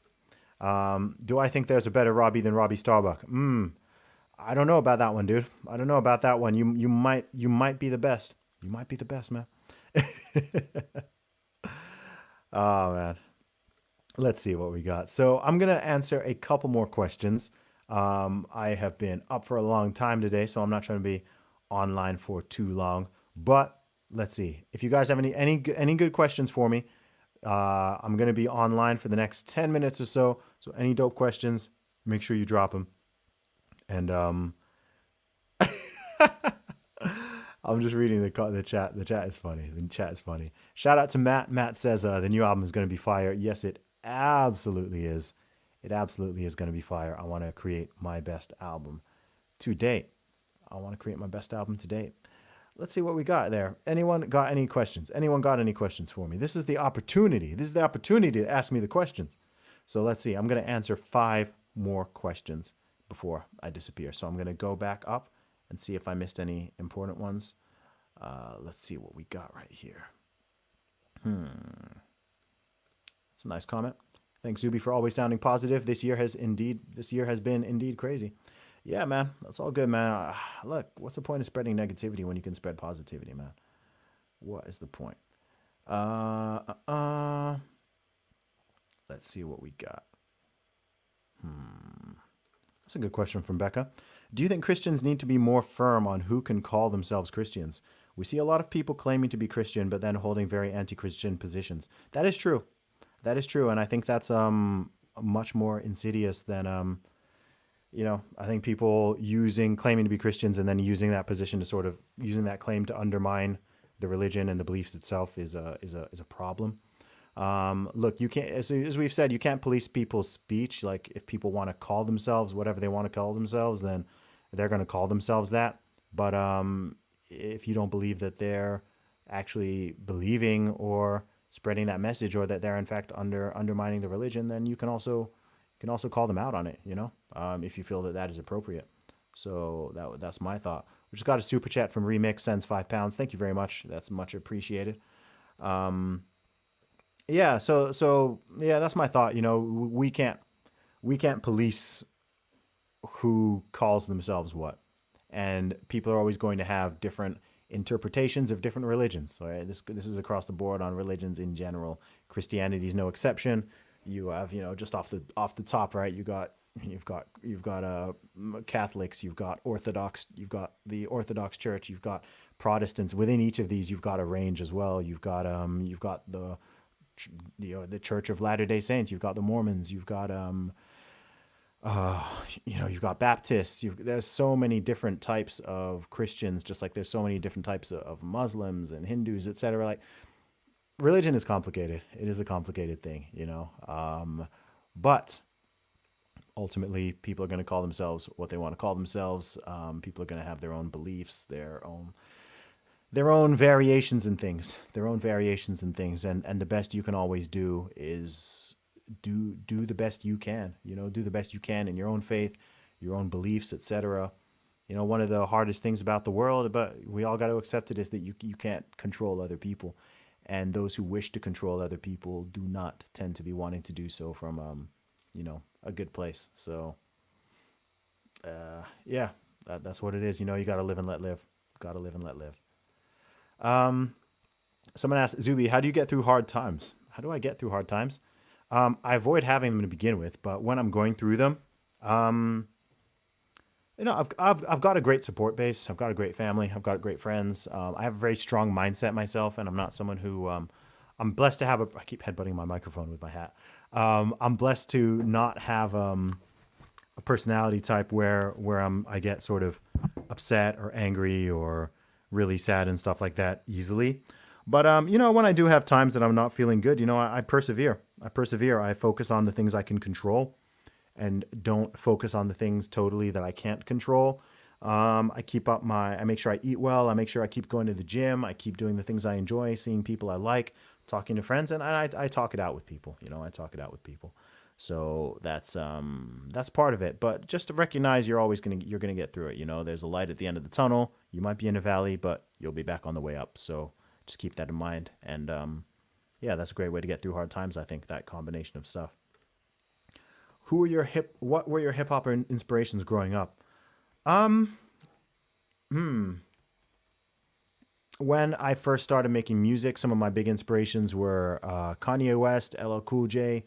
Do I think there's a better Robbie than Robbie Starbuck? I don't know about that one, dude. I don't know about that one. You might be the best. You might be the best, man. Oh man. Let's see what we got. So I'm gonna answer a couple more questions. I have been up for a long time today, so I'm not trying to be online for too long. But let's see. If you guys have any good questions for me, I'm gonna be online for the next 10 minutes or so. So any dope questions, make sure you drop them. And I'm just reading the chat. The chat is funny. The chat is funny. Shout out to Matt. Matt says the new album is gonna be fire. Yes, it absolutely is. It absolutely is gonna be fire. I want to create my best album to date. I want to create my best album to date. Let's see what we got there. Anyone got any questions? Anyone got any questions for me? This is the opportunity. This is the opportunity to ask me the questions. So let's see. I'm going to answer 5 more questions before I disappear. So I'm going to go back up and see if I missed any important ones. Let's see what we got right here. It's a nice comment. Thanks, Zuby, for always sounding positive. This year has been indeed crazy. Yeah, man, that's all good, man. Look, what's the point of spreading negativity when you can spread positivity, man? What is the point? Let's see what we got. That's a good question from Becca. Do you think Christians need to be more firm on who can call themselves Christians? We see a lot of people claiming to be Christian, but then holding very anti-Christian positions. That is true. That is true, and I think that's much more insidious than I think people claiming to be Christians and then using that position to sort of using that claim to undermine the religion and the beliefs itself is a problem. Look, you can't, as we've said, you can't police people's speech. Like if people want to call themselves whatever they want to call themselves, then they're going to call themselves that. But if you don't believe that they're actually believing or spreading that message, or that they're in fact undermining the religion, then you can also call them out on it, if you feel that is appropriate. So that's my thought. We just got a super chat from Remix, sends £5. Thank you very much. That's much appreciated. Yeah. So yeah, that's my thought. We can't police who calls themselves what, and people are always going to have different interpretations of different religions. Right? This is across the board on religions in general. Christianity is no exception. You have, just off the top, right? You've got Catholics, you've got Orthodox, you've got the Orthodox Church, you've got Protestants. Within each of these, you've got a range as well. You've got the Church of Latter-day Saints, you've got the Mormons, you've got you've got Baptists. There's so many different types of Christians, just like there's so many different types of Muslims and Hindus, etc. Like, religion is complicated. It is a complicated thing, but ultimately people are going to call themselves what they want to call themselves. People are going to have their own beliefs, their own variations and things, and the best you can always do is do the best you can, do the best you can in your own faith, your own beliefs, etc. One of the hardest things about the world, but we all got to accept it, is that you can't control other people. And those who wish to control other people do not tend to be wanting to do so from, a good place. So, yeah, that's what it is. You got to live and let live. Got to live and let live. Someone asked, Zuby, how do you get through hard times? How do I get through hard times? I avoid having them to begin with, but when I'm going through them, I've got a great support base. I've got a great family. I've got great friends. I have a very strong mindset myself, and I'm not someone who I'm blessed to have I keep headbutting my microphone with my hat. I'm blessed to not have a personality type where I get sort of upset or angry or really sad and stuff like that easily. But when I do have times that I'm not feeling good, I persevere. I focus on the things I can control, and don't focus on the things totally that I can't control. I make sure I eat well. I make sure I keep going to the gym. I keep doing the things I enjoy, seeing people I like, talking to friends, and I talk it out with people. I talk it out with people. So that's part of it. But just to recognize you're gonna get through it. There's a light at the end of the tunnel. You might be in a valley, but you'll be back on the way up. So just keep that in mind. And yeah, that's a great way to get through hard times. I think that combination of stuff. What were your hip hop inspirations growing up? When I first started making music, some of my big inspirations were Kanye West, LL Cool J,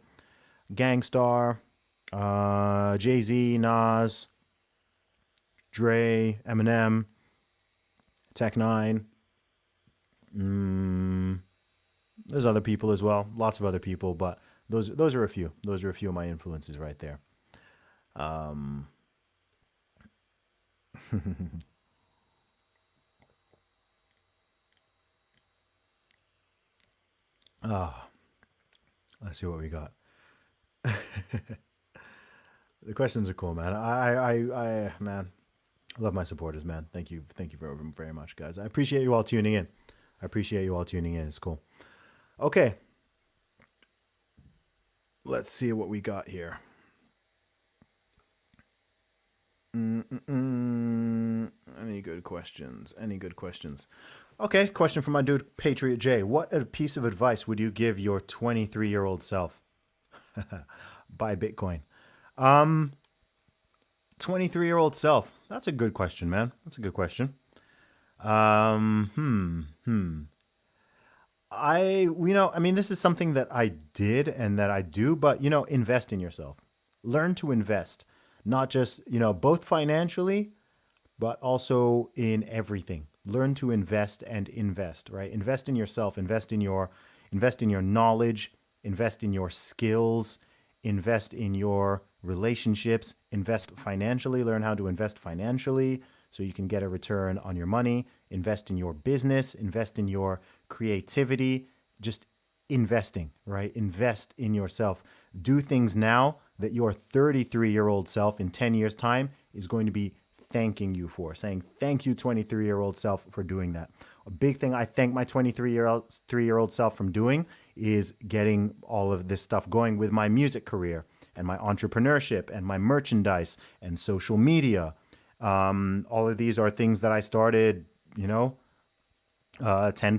Gangstar, Jay-Z, Nas, Dre, Eminem, Tech Nine, Mm, there's other people as well, lots of other people, but those are a few. Those are a few of my influences right there. Um, ah, let's see what we got. The questions are cool, man. Man, I love my supporters, man. Thank you very, very much, guys. I appreciate you all tuning in. I appreciate you all tuning in. It's cool. Okay, let's see what we got here. Mm-mm-mm. Any good questions? Any good questions? Okay, question from my dude Patriot J. What a piece of advice would you give your 23-year-old self? Buy Bitcoin. Um, 23-year-old self. That's a good question, man. That's a good question. I mean, this is something that I did and that I do, but, invest in yourself. Learn to invest, not just, both financially, but also in everything. Learn to invest and invest, right? Invest in yourself, invest in your knowledge, invest in your skills, invest in your relationships, invest financially, learn how to invest financially so you can get a return on your money, invest in your business, invest in your creativity, just investing, right? Invest in yourself. Do things now that your 33-year-old self in 10 years' time is going to be thanking you for, saying, thank you, 23-year-old self, for doing that. A big thing I thank my 23-year-old self from doing is getting all of this stuff going with my music career and my entrepreneurship and my merchandise and social media. All of these are things that I started, 10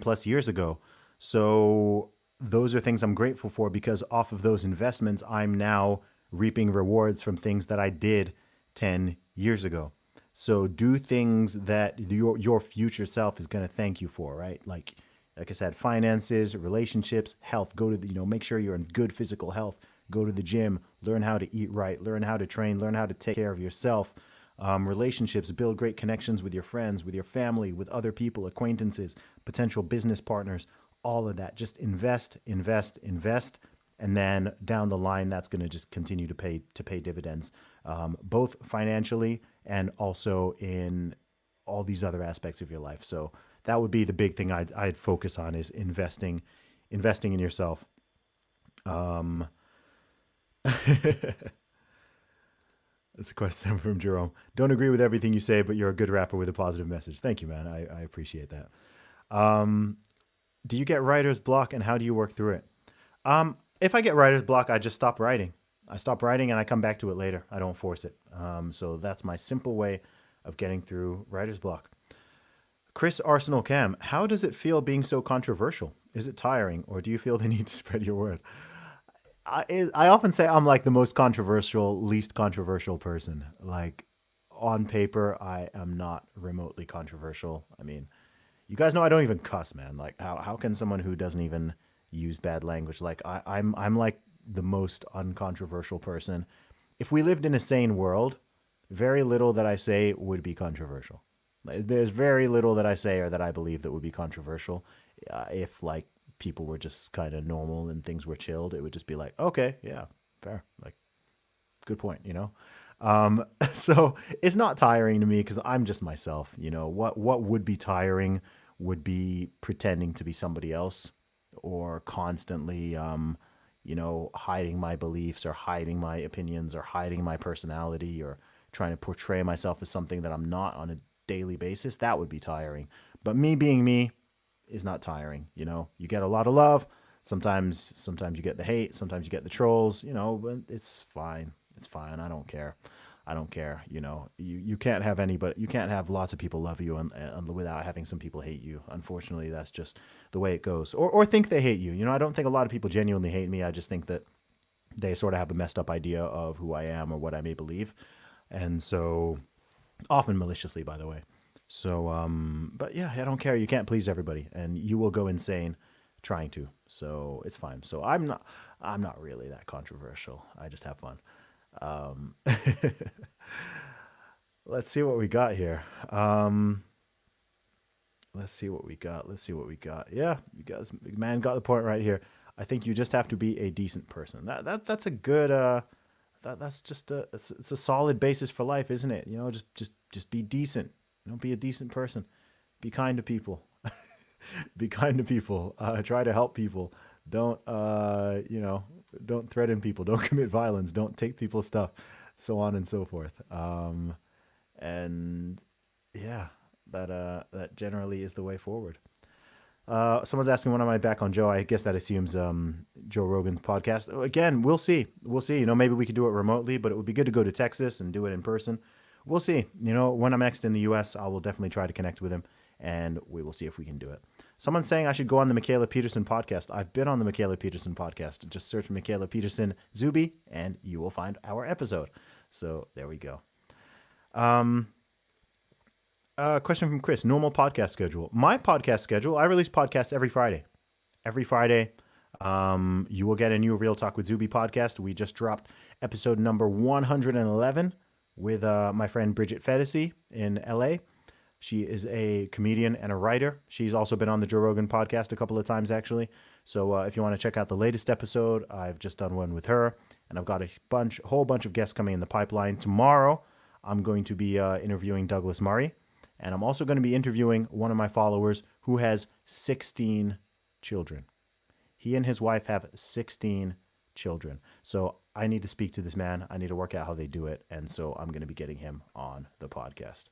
plus years ago. So those are things I'm grateful for because off of those investments, I'm now reaping rewards from things that I did 10 years ago. So do things that your future self is going to thank you for, right? Like I said, finances, relationships, health. Go to the, make sure you're in good physical health. Go to the gym, learn how to eat right, learn how to train, learn how to take care of yourself. Relationships, build great connections with your friends, with your family, with other people, acquaintances, potential business partners, all of that. Just invest, invest, invest. And then down the line, that's going to just continue to pay dividends, both financially and also in all these other aspects of your life. So that would be the big thing I'd focus on is investing in yourself. Um, That's a question from Jerome. Don't agree with everything you say, but you're a good rapper with a positive message. Thank you, man. I appreciate that. Um, do you get writer's block and how do you work through it? If I get writer's block, I just stop writing. I stop writing and I come back to it later. I don't force it. So that's my simple way of getting through writer's block. Chris Arsenal Cam, how does it feel being so controversial? Is it tiring or do you feel the need to spread your word? I often say I'm like the most controversial, least controversial person. Like on paper, I am not remotely controversial. I mean, you guys know I don't even cuss, man. Like how can someone who doesn't even use bad language like I'm like the most uncontroversial person. If we lived in a sane world, very little that I say would be controversial. Like, there's very little that I say or that I believe that would be controversial. If like people were just kind of normal and things were chilled, it would just be like, okay, yeah, fair. Like, good point. So it's not tiring to me because I'm just myself. What would be tiring would be pretending to be somebody else or constantly, hiding my beliefs or hiding my opinions or hiding my personality or trying to portray myself as something that I'm not on a daily basis. That would be tiring. But me being me is not tiring. You get a lot of love. Sometimes you get the hate. Sometimes you get the trolls. But it's fine. It's fine. I don't care. I don't care. You can't have anybody. You can't have lots of people love you and without having some people hate you. Unfortunately, that's just the way it goes. Or think they hate you. I don't think a lot of people genuinely hate me. I just think that they sort of have a messed up idea of who I am or what I may believe, and so often maliciously, by the way. So, but yeah, I don't care. You can't please everybody, and you will go insane trying to. So it's fine. So I'm not really that controversial. I just have fun. Um, let's see what we got here. Let's see what we got. Let's see what we got. Yeah, you guys, man, got the point right here. I think you just have to be a decent person. That's a good that's just it's a solid basis for life, isn't it? You know, just be decent. You know, be a decent person. Be kind to people. Be kind to people. Try to help people. Don't don't threaten people. Don't commit violence. Don't take people's stuff. So on and so forth. And yeah, that generally is the way forward. Someone's asking when am I back on Joe? I guess that assumes Joe Rogan's podcast. Again, we'll see. We'll see. You know, maybe we could do it remotely, but it would be good to go to Texas and do it in person. We'll see. You know, when I'm next in the U.S., I will definitely try to connect with him, and we will see if we can do it. Someone's saying I should go on the Michaela Peterson podcast. I've been on the Michaela Peterson podcast. Just search Michaela Peterson Zuby, and you will find our episode. So there we go. Question from Chris. Normal podcast schedule. My podcast schedule, I release podcasts every Friday. Every Friday, you will get a new Real Talk with Zuby podcast. We just dropped episode number 111 with my friend Bridget Fedesi in LA. She is a comedian and a writer. She's also been on the Joe Rogan podcast a couple of times, actually. So if you want to check out the latest episode, I've just done one with her. And I've got a whole bunch of guests coming in the pipeline. Tomorrow, I'm going to be interviewing Douglas Murray. And I'm also going to be interviewing one of my followers who has 16 children. He and his wife have 16 children. So I need to speak to this man. I need to work out how they do it. And so I'm going to be getting him on the podcast.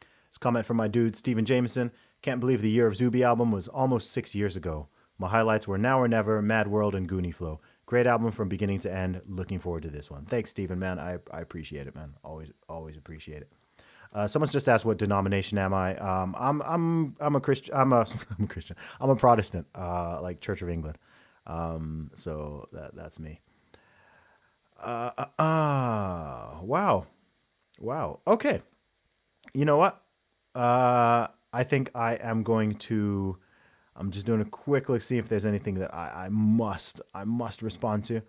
This comment from my dude, Stephen Jameson. Can't believe the Year of Zuby album was almost 6 years ago. My highlights were Now or Never, Mad World, and Goonie Flow. Great album from beginning to end. Looking forward to this one. Thanks, Stephen, man. I appreciate it, man. Always appreciate it. Someone's just asked what denomination am I? I'm a Christian. I'm a Christian. I'm a Protestant, like Church of England. So that's me. Wow. Okay. You know what? I think I am going to. I'm just doing a quick look, see if there's anything that I must respond to.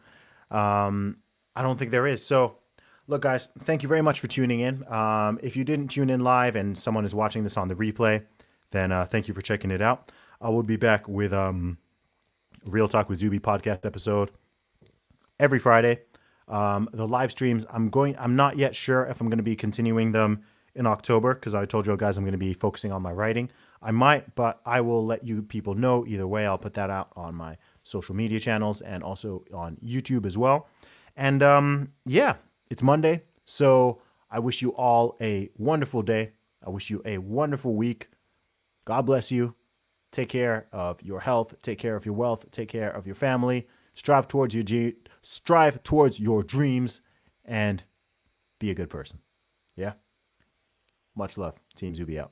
I don't think there is. So. Look, guys, thank you very much for tuning in. If you didn't tune in live and someone is watching this on the replay, then thank you for checking it out. I will be back with Real Talk with Zuby podcast episode every Friday. The live streams, I'm not yet sure if I'm going to be continuing them in October because I told you guys I'm going to be focusing on my writing. I might, but I will let you people know either way. I'll put that out on my social media channels and also on YouTube as well. And yeah. It's Monday, so I wish you all a wonderful day. I wish you a wonderful week. God bless you. Take care of your health. Take care of your wealth. Take care of your family. Strive towards your dreams, and be a good person. Yeah? Much love. Team Zuby out.